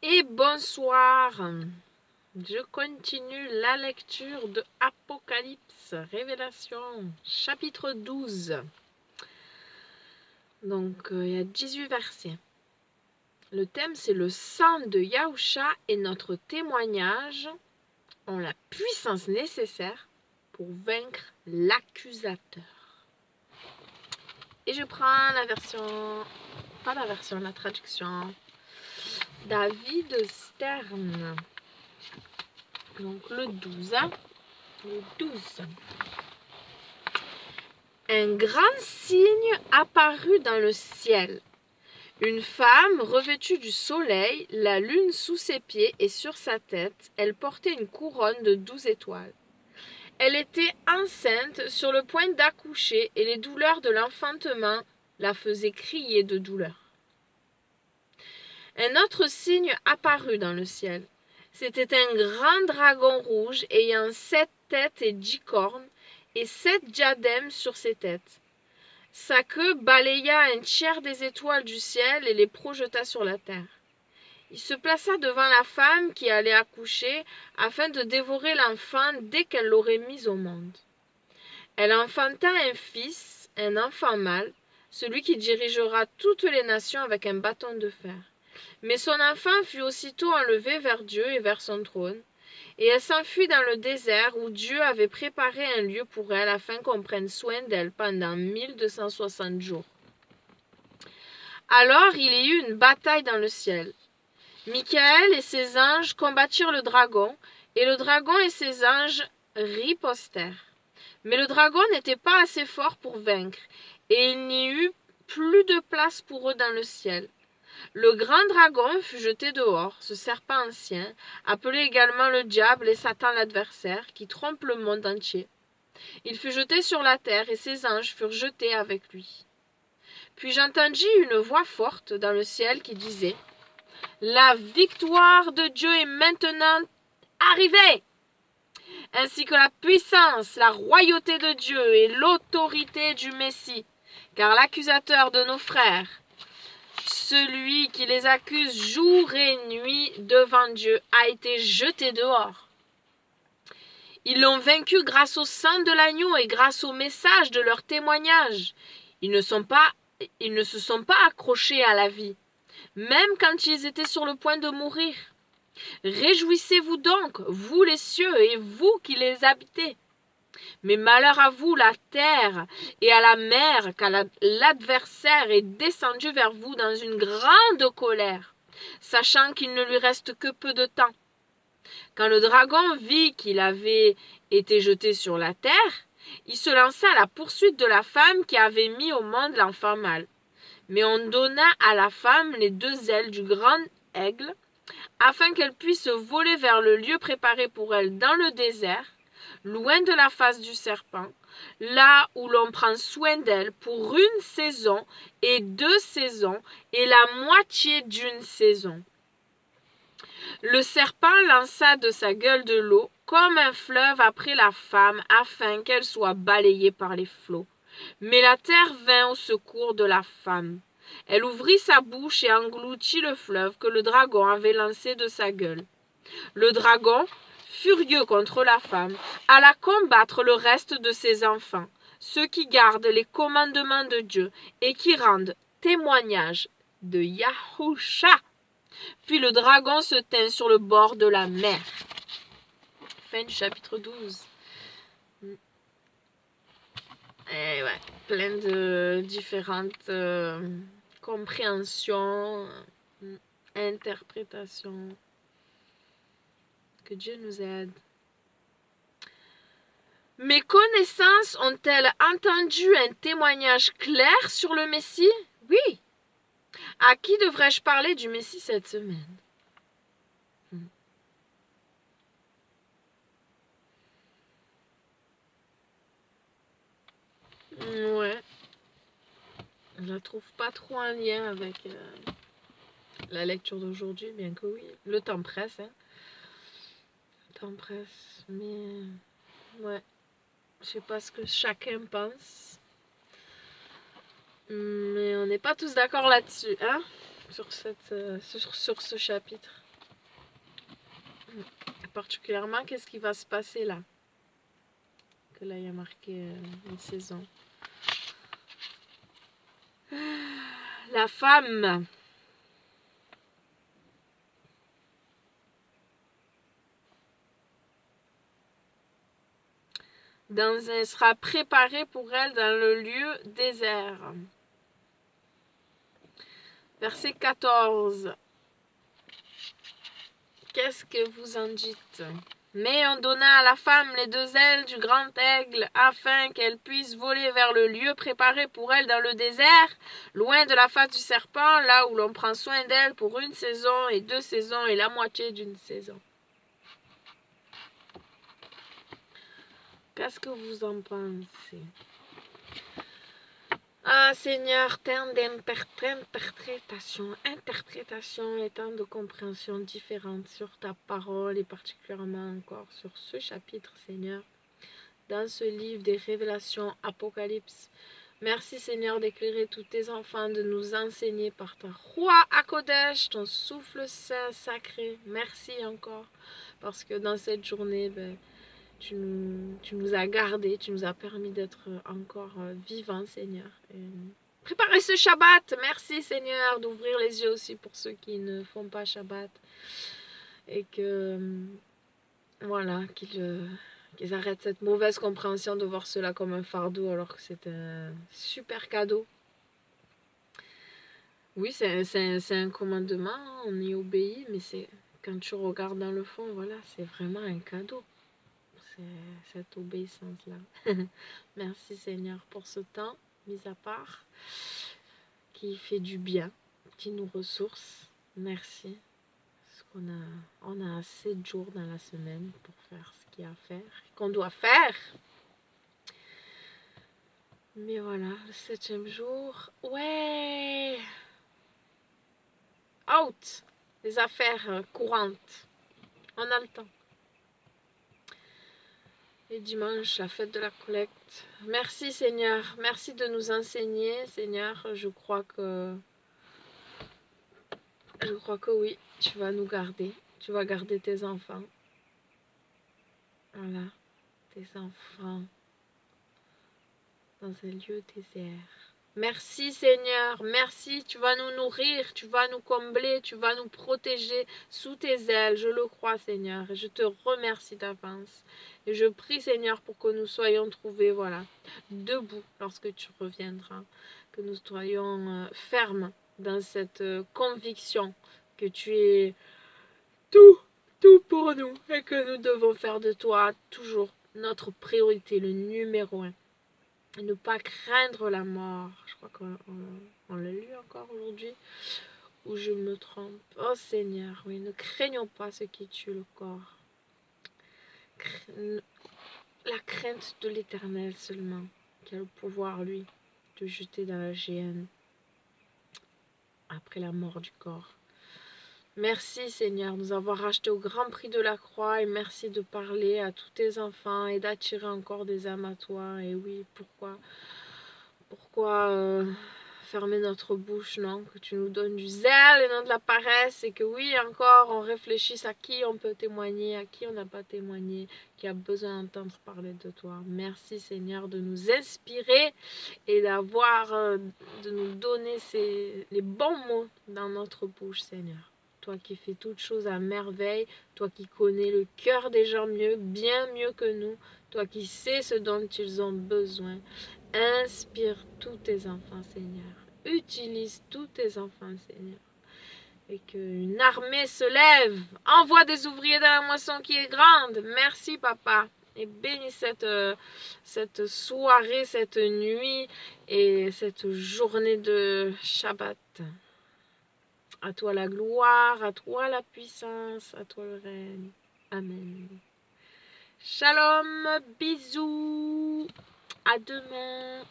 Et bonsoir. Je continue la lecture de Apocalypse, Révélation, chapitre 12. Donc, il y a 18 versets. Le thème, c'est le sang de Yahusha et notre témoignage ont la puissance nécessaire pour vaincre l'accusateur. Et je prends la version, la traduction David Stern. Donc le 12. Le 12. Un grand signe apparut dans le ciel. Une femme revêtue du soleil, la lune sous ses pieds et sur sa tête, elle portait une couronne de 12 étoiles. Elle était enceinte sur le point d'accoucher et les douleurs de l'enfantement la faisaient crier de douleur. Un autre signe apparut dans le ciel. C'était un grand dragon rouge ayant 7 têtes et 10 cornes et 7 diadèmes sur ses têtes. Sa queue balaya un tiers des étoiles du ciel et les projeta sur la terre. Il se plaça devant la femme qui allait accoucher afin de dévorer l'enfant dès qu'elle l'aurait mis au monde. Elle enfanta un fils, un enfant mâle, celui qui dirigera toutes les nations avec un bâton de fer. Mais son enfant fut aussitôt enlevé vers Dieu et vers son trône, et elle s'enfuit dans le désert où Dieu avait préparé un lieu pour elle afin qu'on prenne soin d'elle pendant 1260 jours. Alors il y eut une bataille dans le ciel. Michael et ses anges combattirent le dragon, et le dragon et ses anges ripostèrent. Mais le dragon n'était pas assez fort pour vaincre, et il n'y eut plus de place pour eux dans le ciel. Le grand dragon fut jeté dehors, ce serpent ancien, appelé également le diable et Satan l'adversaire, qui trompe le monde entier. Il fut jeté sur la terre et ses anges furent jetés avec lui. Puis j'entendis une voix forte dans le ciel qui disait « La victoire de Dieu est maintenant arrivée, ainsi que la puissance, la royauté de Dieu et l'autorité du Messie, car l'accusateur de nos frères, celui qui les accuse jour et nuit devant Dieu, a été jeté dehors. Ils l'ont vaincu grâce au sang de l'agneau et grâce au message de leur témoignage. Ils ne se sont pas accrochés à la vie, même quand ils étaient sur le point de mourir. Réjouissez-vous donc, vous les cieux et vous qui les habitez. Mais malheur à vous, la terre et à la mer, car l'adversaire est descendu vers vous dans une grande colère, sachant qu'il ne lui reste que peu de temps. Quand le dragon vit qu'il avait été jeté sur la terre, il se lança à la poursuite de la femme qui avait mis au monde l'enfant mâle. Mais on donna à la femme les 2 ailes du grand aigle, afin qu'elle puisse voler vers le lieu préparé pour elle dans le désert, loin de la face du serpent, là où l'on prend soin d'elle pour 1 saison et 2 saisons et la moitié d'1 saison. Le serpent lança de sa gueule de l'eau comme un fleuve après la femme afin qu'elle soit balayée par les flots. Mais la terre vint au secours de la femme. Elle ouvrit sa bouche et engloutit le fleuve que le dragon avait lancé de sa gueule. Le dragon, furieux contre la femme, alla combattre le reste de ses enfants, ceux qui gardent les commandements de Dieu et qui rendent témoignage de Yahusha. Puis le dragon se tint sur le bord de la mer. Fin du chapitre 12. Et ouais, plein de différentes compréhensions, interprétations. Que Dieu nous aide. Mes connaissances ont-elles entendu un témoignage clair sur le Messie? Oui. À qui devrais-je parler du Messie cette semaine? Ouais. Je la trouve pas trop en lien avec la lecture d'aujourd'hui, bien que oui. Le temps presse, hein. Le temps presse, mais ouais. Je sais pas ce que chacun pense. Mais on n'est pas tous d'accord là-dessus, hein, sur ce chapitre. Particulièrement, qu'est-ce qui va se passer là? Que là, il y a marqué une saison. La femme. Sera préparée pour elle dans le lieu désert. Verset 14. Qu'est-ce que vous en dites? Mais on donna à la femme les 2 ailes du grand aigle afin qu'elle puisse voler vers le lieu préparé pour elle dans le désert, loin de la face du serpent, là où l'on prend soin d'elle pour 1 saison et 2 saisons et la moitié d'une saison. Qu'est-ce que vous en pensez? Ah Seigneur, tant interprétations et tant de compréhensions différentes sur ta parole et particulièrement encore sur ce chapitre, Seigneur, dans ce livre des révélations Apocalypse. Merci Seigneur d'éclairer tous tes enfants, de nous enseigner par ta roi Akodesh, ton souffle saint sacré. Merci encore parce que dans cette journée, tu nous as gardés, tu nous as permis d'être encore vivants, Seigneur. Et préparez ce Shabbat. Merci, Seigneur, d'ouvrir les yeux aussi pour ceux qui ne font pas Shabbat. Et que, voilà, qu'ils arrêtent cette mauvaise compréhension de voir cela comme un fardeau alors que c'est un super cadeau. Oui, c'est un commandement, on y obéit, mais c'est quand tu regardes dans le fond, voilà, c'est vraiment un cadeau. Cette obéissance-là. Merci Seigneur pour ce temps, mis à part, qui fait du bien, qui nous ressource. Merci. Parce on a 7 jours dans la semaine pour faire ce qu'il y a à faire, qu'on doit faire. Mais voilà, le 7e jour, ouais, out, les affaires courantes. On a le temps. Et dimanche, la fête de la collecte. Merci Seigneur, merci de nous enseigner Seigneur. Je crois que oui, tu vas nous garder. Tu vas garder tes enfants. Voilà, tes enfants dans un lieu désert. Merci Seigneur, merci, tu vas nous nourrir, tu vas nous combler, tu vas nous protéger sous tes ailes, je le crois Seigneur, et je te remercie d'avance. Et je prie Seigneur pour que nous soyons trouvés, voilà, debout lorsque tu reviendras, que nous soyons fermes dans cette conviction que tu es tout pour nous et que nous devons faire de toi toujours notre priorité, le numéro 1. Ne pas craindre la mort. Je crois qu'on l'a lu encore aujourd'hui. Ou je me trompe. Oh Seigneur, oui, ne craignons pas ce qui tue le corps. La crainte de l'Éternel seulement, qui a le pouvoir, lui, de jeter dans la géhenne après la mort du corps. Merci Seigneur de nous avoir rachetés au grand prix de la croix et merci de parler à tous tes enfants et d'attirer encore des âmes à toi. Et oui, pourquoi fermer notre bouche, non? Que tu nous donnes du zèle et non de la paresse et que oui, encore, on réfléchisse à qui on peut témoigner, à qui on n'a pas témoigné, qui a besoin d'entendre parler de toi. Merci Seigneur de nous inspirer et de nous donner les bons mots dans notre bouche, Seigneur. Toi qui fais toutes choses à merveille, toi qui connais le cœur des gens bien mieux que nous, toi qui sais ce dont ils ont besoin. Inspire tous tes enfants, Seigneur. Utilise tous tes enfants, Seigneur. Et qu'une armée se lève. Envoie des ouvriers dans la moisson qui est grande. Merci, Papa. Et bénis cette soirée, cette nuit et cette journée de Shabbat. À toi la gloire, à toi la puissance, à toi le règne. Amen. Shalom, bisous. À demain.